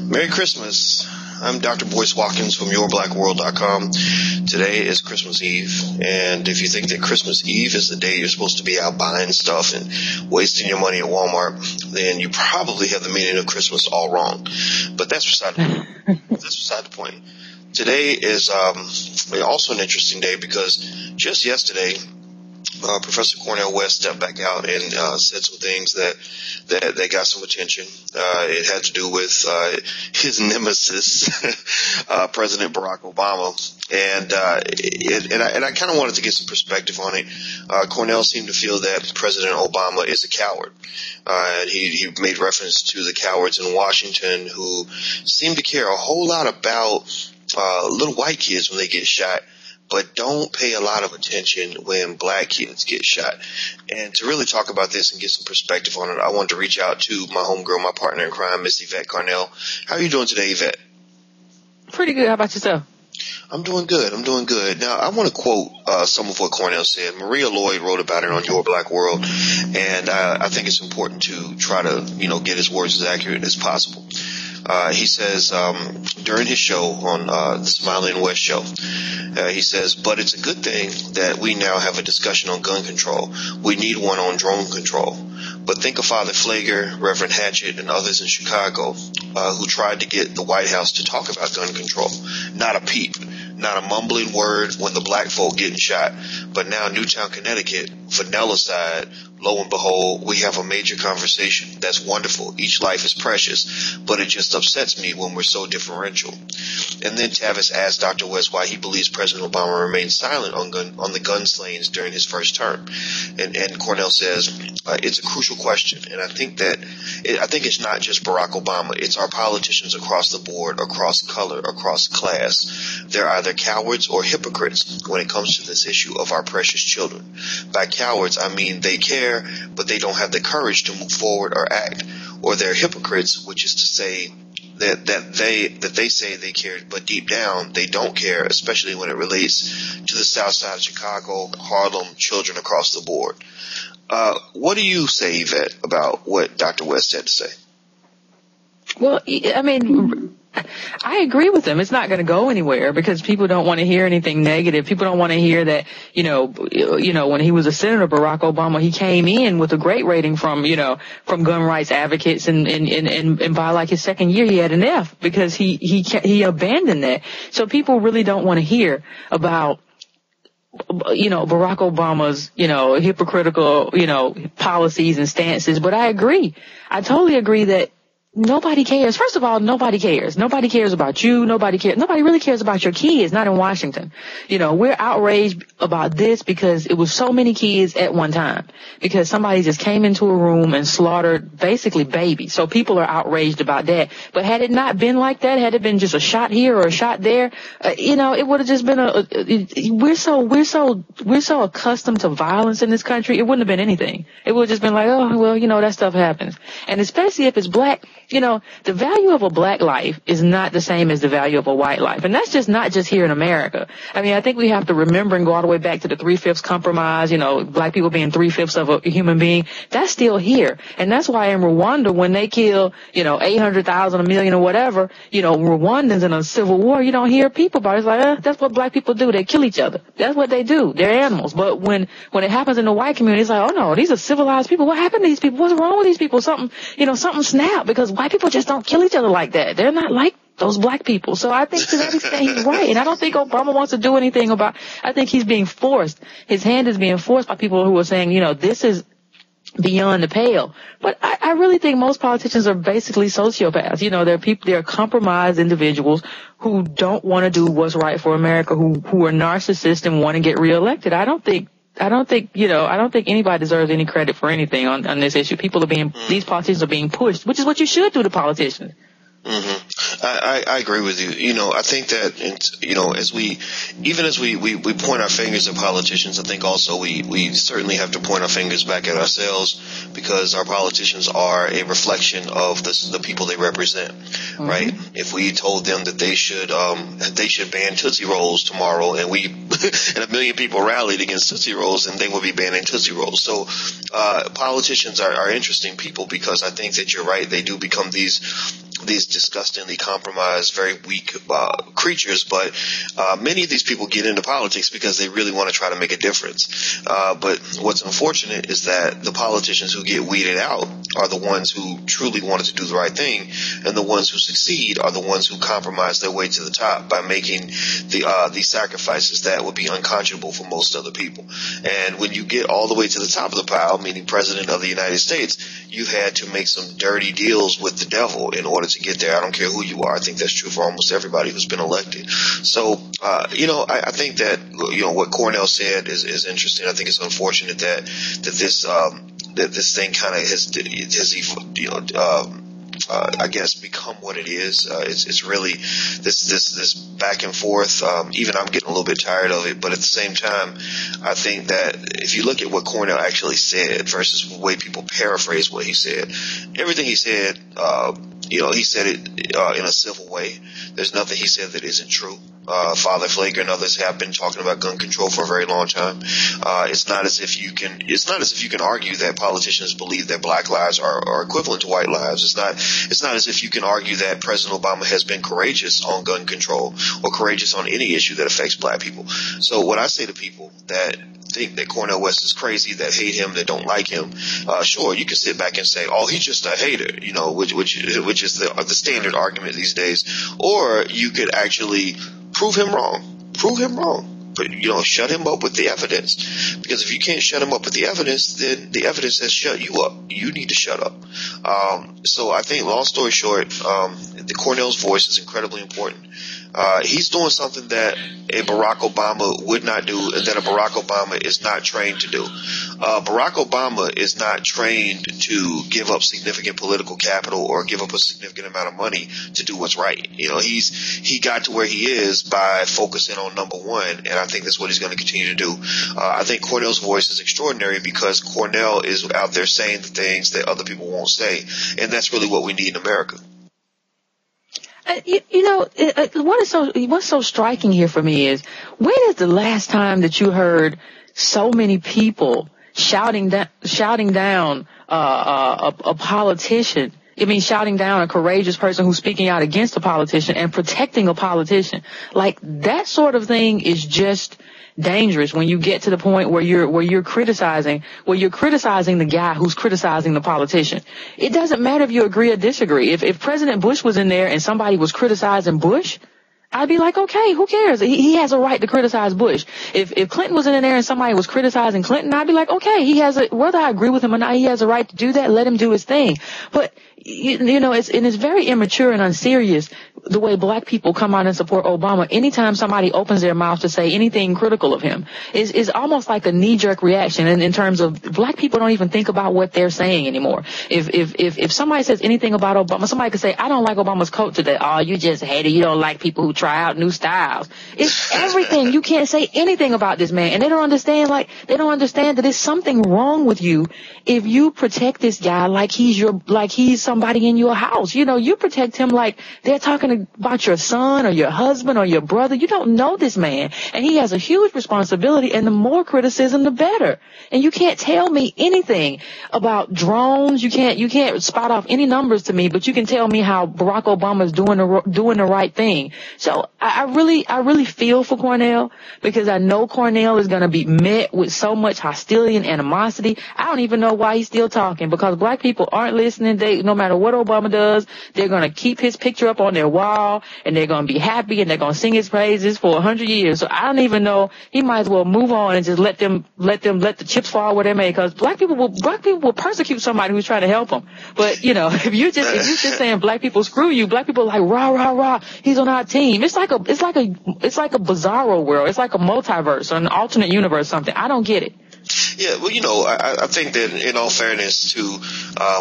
Merry Christmas. I'm Dr. Boyce Watkins from yourblackworld.com. Today is Christmas Eve, and if you think that Christmas Eve is the day you're supposed to be out buying stuff and wasting your money at Walmart, then you probably have the meaning of Christmas all wrong. But that's beside the point. Today is also an interesting day because just yesterday, Professor Cornel West stepped back out and said some things that got some attention. It had to do with his nemesis, President Barack Obama, and I kind of wanted to get some perspective on it. Cornel seemed to feel that President Obama is a coward. He made reference to the cowards in Washington who seem to care a whole lot about little white kids when they get shot, but don't pay a lot of attention when black kids get shot. And to really talk about this and get some perspective on it, I wanted to reach out to my homegirl, my partner in crime, Miss Yvette Carnell. How are you doing today, Yvette? Pretty good. How about yourself? I'm doing good. Now, I want to quote some of what Cornel said. Maria Lloyd wrote about it on Your Black World, and I think it's important to try to, get his words as accurate as possible. He says during his show on the Smiley and West show, he says, but it's a good thing that we now have a discussion on gun control. We need one on drone control. But think of Father Pfleger, Reverend Hatchett, and others in Chicago who tried to get the White House to talk about gun control. Not a peep, not a mumbling word when the black folk getting shot. But now Newtown, Connecticut, vanilla side, lo and behold, we have a major conversation. That's wonderful. Each life is precious, but it just upsets me when we're so differential. And then Tavis asked Dr. West why he believes President Obama remained silent on the gun slayings during his first term. And Cornel says it's a crucial question, and I think it's not just Barack Obama. It's our politicians across the board, across color, across class. They're either cowards or hypocrites when it comes to this issue of our precious children. By cowards, I mean they care, but they don't have the courage to move forward or act. Or they're hypocrites, which is to say that they say they care, but deep down they don't care, especially when it relates to the South Side of Chicago, Harlem, children across the board. What do you say, Yvette, about what Dr. West had to say? Well, I mean, I agree with him. It's not going to go anywhere because people don't want to hear anything negative. People don't want to hear that, when he was a senator, Barack Obama, he came in with a great rating from gun rights advocates, and by like his second year, he had an F because he abandoned that. So people really don't want to hear about Barack Obama's, hypocritical, policies and stances. But I agree. I totally agree that nobody cares. First of all, nobody cares. Nobody cares about you. Nobody really cares about your kids, not in Washington. We're outraged about this because it was so many kids at one time, because somebody just came into a room and slaughtered basically babies. So people are outraged about that. But had it not been like that, had it been just a shot here or a shot there, it would have just been we're so accustomed to violence in this country. It wouldn't have been anything. It would have just been like, oh, well, that stuff happens. And especially if it's black, the value of a black life is not the same as the value of a white life. And that's just not just here in America. I mean, I think we have to remember and go all the way back to the 3/5 compromise, black people being 3/5 of a human being. That's still here. And that's why in Rwanda, when they kill, 800,000, 1 million or whatever, Rwandans in a civil war, you don't hear people about it. It's like, that's what black people do. They kill each other. That's what they do. They're animals. But when it happens in the white community, it's like, oh no, these are civilized people. What happened to these people? What's wrong with these people? Something snapped, because white people just don't kill each other like that. They're not like those black people. So I think to that extent he's right. And I don't think Obama wants to do anything I think he's being forced. His hand is being forced by people who are saying, this is beyond the pale. But I really think most politicians are basically sociopaths. They're compromised individuals who don't want to do what's right for America, who are narcissists and want to get reelected. I don't think anybody deserves any credit for anything on this issue. These politicians are being pushed, which is what you should do to politicians. Mm-hmm. I agree with you. I think that, as we point our fingers at politicians, I think also we certainly have to point our fingers back at ourselves, because our politicians are a reflection of the people they represent, mm-hmm. right? If we told them that they should ban Tootsie Rolls tomorrow, and and 1 million people rallied against Tootsie Rolls, and they would be banning Tootsie Rolls. So, politicians are interesting people, because I think that you're right. They do become these these disgustingly compromised, very weak creatures, but many of these people get into politics because they really want to try to make a difference. But what's unfortunate is that the politicians who get weeded out are the ones who truly wanted to do the right thing, and the ones who succeed are the ones who compromise their way to the top by making these sacrifices that would be unconscionable for most other people. And when you get all the way to the top of the pile, meaning President of the United States, you had to make some dirty deals with the devil in order to get there. I don't care who you are. I think that's true for almost everybody who's been elected. So, I think that, what Cornel said is interesting. I think it's unfortunate that this thing kind of has I guess become what it is. It's really this back and forth. Even I'm getting a little bit tired of it, but at the same time, I think that if you look at what Cornel actually said versus the way people paraphrase what he said, everything he said, he said it in a civil way. There's nothing he said that isn't true. Father Flake and others have been talking about gun control for a very long time. It's not as if you can argue that politicians believe that black lives are equivalent to white lives. It's not as if you can argue that President Obama has been courageous on gun control or courageous on any issue that affects black people. So what I say to people that think that Cornel West is crazy, that hate him, that don't like him, sure, you can sit back and say, oh, he's just a hater, which is the standard argument these days. Or you could actually prove him wrong. But, shut him up with the evidence. Because if you can't shut him up with the evidence, then the evidence has shut you up. You need to shut up. So I think, long story short, the Cornel's voice is incredibly important. He's doing something that a Barack Obama would not do and that a Barack Obama is not trained to do. Barack Obama is not trained to give up significant political capital or give up a significant amount of money to do what's right. He got to where he is by focusing on number one, and I think that's what he's going to continue to do. I think Cornel's voice is extraordinary because Cornel is out there saying the things that other people won't say, and that's really what we need in America. What's so striking here for me is, when is the last time that you heard so many people shouting down a politician? I mean, shouting down a courageous person who's speaking out against a politician and protecting a politician. Like, that sort of thing is just dangerous when you get to the point where you're criticizing the guy who's criticizing the politician. It doesn't matter if you agree or disagree. If President Bush was in there and somebody was criticizing Bush, I'd be like, okay, who cares? He has a right to criticize Bush. If Clinton was in there and somebody was criticizing Clinton, I'd be like, okay, whether I agree with him or not, he has a right to do that. Let him do his thing. But it's very immature and unserious the way black people come out and support Obama. Anytime somebody opens their mouth to say anything critical of him, is almost like a knee-jerk reaction. And in terms of, black people don't even think about what they're saying anymore. If somebody says anything about Obama, somebody could say, I don't like Obama's coat today. Oh, you just hate it. You don't like people who try out new styles. It's everything. You can't say anything about this man. And they don't understand that there's something wrong with you if you protect this guy like he's somebody in your house. You protect him like they're talking about your son or your husband or your brother. You don't know this man, and he has a huge responsibility, and the more criticism, the better. And you can't tell me anything about drones. You can't spot off any numbers to me, but you can tell me how Barack Obama is doing the right thing. So I really feel for Cornel, because I know Cornel is going to be met with so much hostility and animosity. I don't even know why he's still talking, because black people aren't listening. No matter what Obama does, they're going to keep his picture up on their wall, and they're going to be happy, and they're going to sing his praises for 100 years. So I don't even know. He might as well move on and just let the chips fall where they may, because black people will persecute somebody who's trying to help them. But if you're just saying black people screw you, black people are like, rah rah rah, he's on our team. It's like a bizarro world. It's like a multiverse or an alternate universe, something. I don't get it. Yeah, well, I think that in all fairness to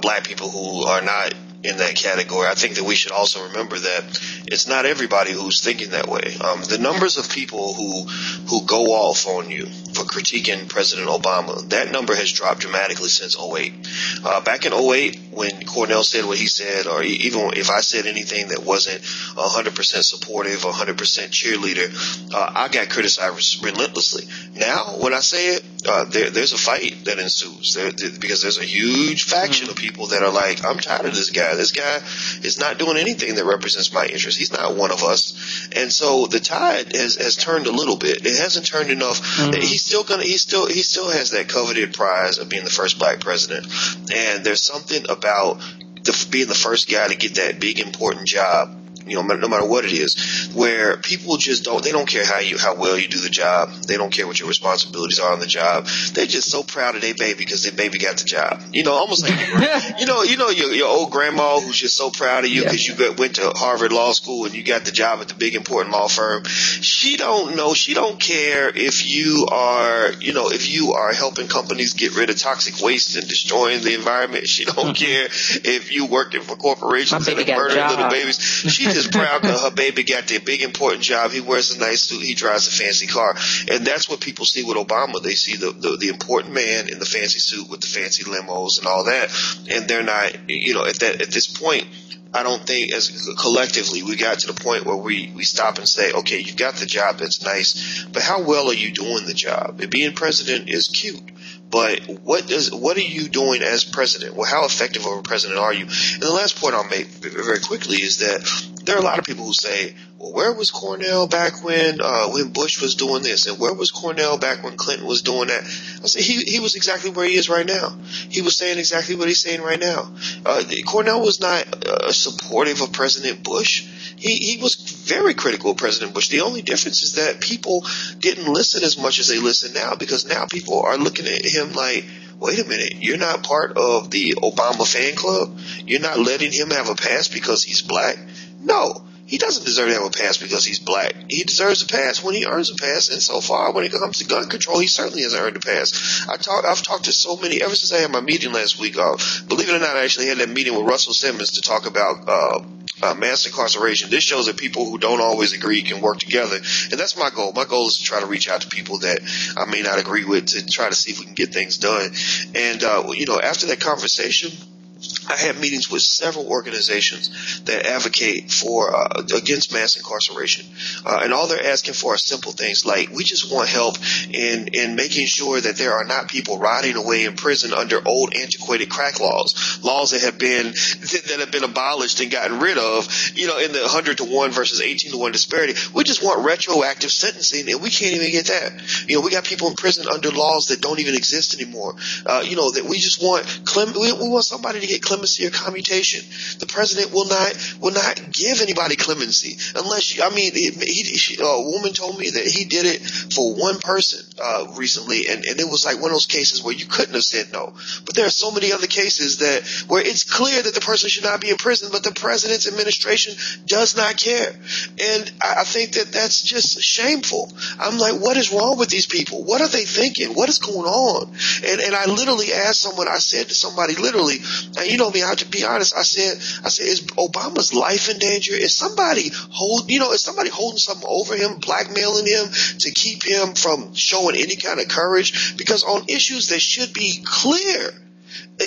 black people who are not in that category, I think that we should also remember that it's not everybody who's thinking that way. The numbers of people who go off on you for critiquing President Obama, that number has dropped dramatically since 2008. Back in 2008, when Cornel said what he said, or even if I said anything that wasn't 100% supportive, 100% cheerleader, I got criticized relentlessly. Now, when I say it, there's a fight that ensues because there's a huge faction of people that are like, I'm tired of this guy. guy. This guy is not doing anything that represents my interest. He's not one of us. And so the tide has turned a little bit. It hasn't turned enough. Mm-hmm. He still has that coveted prize of being the first black president. And there's something about being the first guy to get that big important job, no matter what it is, where people just don't care how well you do the job. They don't care what your responsibilities are on the job. They're just so proud of their baby because their baby got the job. Almost like, your old grandma who's just so proud of you because you went to Harvard Law School and you got the job at the big important law firm. She don't care if you are helping companies get rid of toxic waste and destroying the environment. She don't care if you working for corporations and murdering little babies. She just proud because her baby got the big important job. He wears a nice suit. He drives a fancy car. And that's what people see with Obama. They see the important man in the fancy suit with the fancy limos and all that. And they're not, at this point, I don't think as collectively we got to the point where we stop and say, okay, you've got the job. That's nice. But how well are you doing the job? And being president is cute. But what are you doing as president? Well, how effective of a president are you? And the last point I'll make very quickly is that there are a lot of people who say, well, where was Cornel back when Bush was doing this? And where was Cornel back when Clinton was doing that? I say he was exactly where he is right now. He was saying exactly what he's saying right now. Cornel was not supportive of President Bush. He was very critical of President Bush. The only difference is that people didn't listen as much as they listen now, because now people are looking at him like, wait a minute, you're not part of the Obama fan club? You're not letting him have a pass because he's black? No. He doesn't deserve to have a pass because he's black. He deserves a pass when he earns a pass. And so far, when it comes to gun control, he certainly hasn't earned a pass. I've talked to so many, ever since I had my meeting last week. Believe it or not, I actually had that meeting with Russell Simmons to talk about mass incarceration. This shows that people who don't always agree can work together. And that's my goal. My goal is to try to reach out to people that I may not agree with to try to see if we can get things done. And, after that conversation, I had meetings with several organizations that advocate for against mass incarceration, and all they're asking for are simple things like, we just want help in making sure that there are not people rotting away in prison under old antiquated crack laws that have been abolished and gotten rid of, in the 100-to-1 versus 18-to-1 disparity. We just want retroactive sentencing, and we can't even get that. We got people in prison under laws that don't even exist anymore. That we just want we want somebody to get clemency or commutation. The president will not give anybody clemency unless a woman told me that he did it for one person recently, and it was like one of those cases where you couldn't have said no. But there are so many other cases where it's clear that the person should not be in prison, but the president's administration does not care. And I think that that's just shameful. I'm like, what is wrong with these people? What are they thinking? What is going on? And I literally asked someone, I said to somebody literally, and I have to be honest, I said, is Obama's life in danger? Is somebody holding something over him, blackmailing him to keep him from showing any kind of courage? Because on issues that should be clear,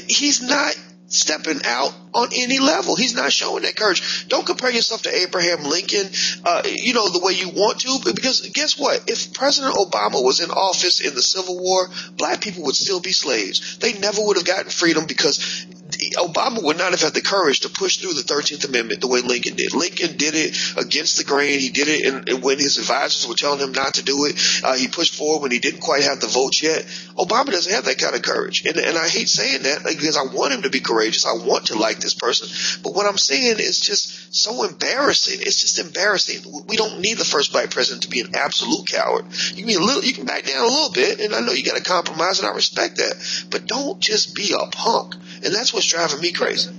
he's not stepping out on any level. He's not showing that courage. Don't compare yourself to Abraham Lincoln, the way you want to, because guess what? If President Obama was in office in the Civil War, black people would still be slaves. They never would have gotten freedom because Obama would not have had the courage to push through the 13th Amendment the way Lincoln did. Lincoln did it against the grain. He did it when his advisors were telling him not to do it. He pushed forward when he didn't quite have the votes yet. Obama doesn't have that kind of courage. And I hate saying that because I want him to be courageous. I want to like this person. But what I'm saying is just so embarrassing. It's just embarrassing. We don't need the first black president to be an absolute coward. You can back down a little bit, and I know you got to compromise, and I respect that. But don't just be a punk. And that's what's driving me crazy.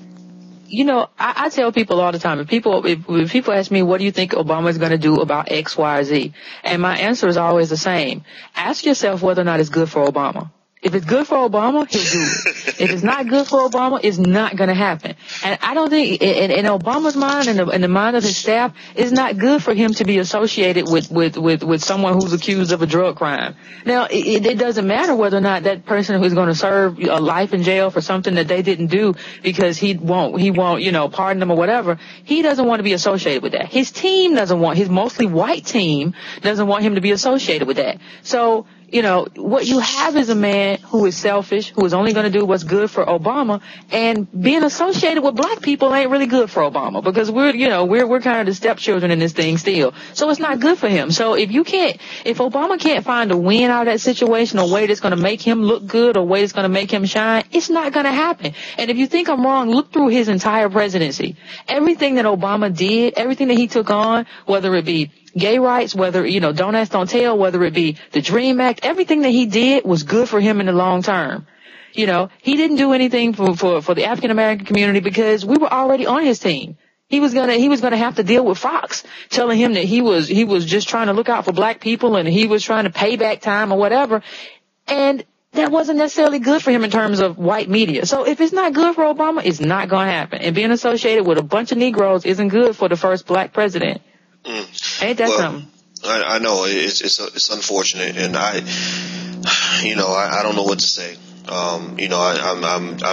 I tell people all the time, if people ask me, what do you think Obama is going to do about X, Y, or Z? And my answer is always the same. Ask yourself whether or not it's good for Obama. If it's good for Obama, he'll do it. If it's not good for Obama, it's not going to happen. And I don't think, in Obama's mind and the mind of his staff, it's not good for him to be associated with someone who's accused of a drug crime. Now, it doesn't matter whether or not that person who's going to serve a life in jail for something that they didn't do because he won't, pardon them or whatever. He doesn't want to be associated with that. His team doesn't want, his mostly white team doesn't want him to be associated with that. So, what you have is a man who is selfish, who is only going to do what's good for Obama, and being associated with black people ain't really good for Obama, because we're kind of the stepchildren in this thing still. So it's not good for him. So if Obama can't find a win out of that situation, a way that's going to make him look good, a way that's going to make him shine, it's not going to happen. And if you think I'm wrong, look through his entire presidency. Everything that Obama did, everything that he took on, whether it be gay rights, whether, Don't Ask, Don't Tell, whether it be the DREAM Act, everything that he did was good for him in the long term. He didn't do anything for the African American community because we were already on his team. He was gonna have to deal with Fox telling him that he was just trying to look out for black people and he was trying to pay back time or whatever. And that wasn't necessarily good for him in terms of white media. So if it's not good for Obama, it's not gonna happen. And being associated with a bunch of Negroes isn't good for the first black president. Ain't that something? I know it's unfortunate, and I don't know what to say. I'm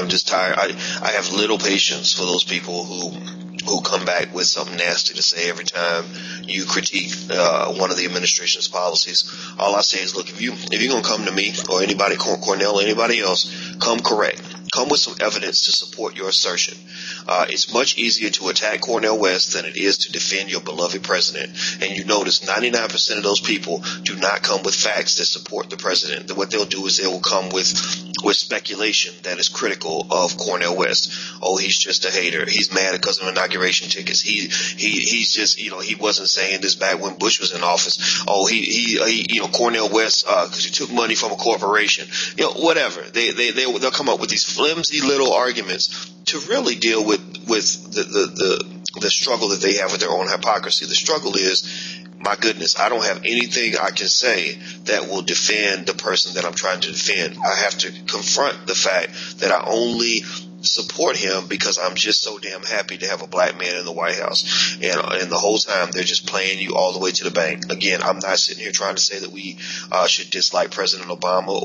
just tired. I have little patience for those people who come back with something nasty to say every time you critique one of the administration's policies. All I say is, look, if you're gonna come to me or anybody, Cornell or anybody else, come correct. Come with some evidence to support your assertion. It's much easier to attack Cornel West than it is to defend your beloved president. And you notice 99% of those people do not come with facts that support the president. What they'll do is they will come with speculation that is critical of Cornel West. Oh, he's just a hater. He's mad because of inauguration tickets. He's just, he wasn't saying this back when Bush was in office. Oh, Cornel West, because he took money from a corporation. Whatever. They'll come up with these flimsy little arguments to really deal with the struggle that they have with their own hypocrisy. The struggle is, my goodness, I don't have anything I can say that will defend the person that I'm trying to defend. I have to confront the fact that I only support him because I'm just so damn happy to have a black man in the White House. And the whole time they're just playing you all the way to the bank. Again, I'm not sitting here trying to say that we should dislike President Obama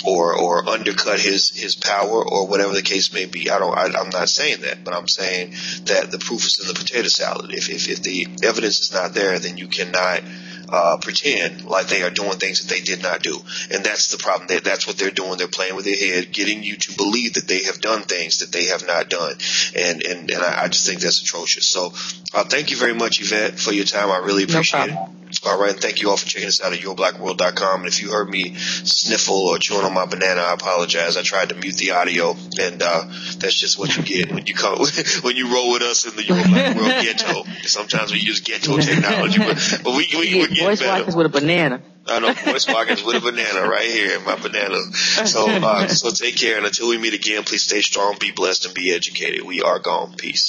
or undercut his power or whatever the case may be. I'm not saying that, but I'm saying that the proof is in the potato salad. If the evidence is not there, then you cannot pretend like they are doing things that they did not do. And that's the problem. That's what they're doing. They're playing with their head, getting you to believe that they have done things that they have not done. And I just think that's atrocious. So thank you very much, Yvette, for your time. I really appreciate it. All right, and thank you all for checking us out at yourblackworld.com. And if you heard me sniffle or chewing on my banana, I apologize. I tried to mute the audio, and that's just what you get when you come when you roll with us in the Your Black World ghetto. Sometimes we use ghetto technology, but we're getting Boyce better. Watkins with a banana. I know, Boyce Watkins with a banana right here, my banana. So take care, and until we meet again, please stay strong, be blessed, and be educated. We are gone. Peace.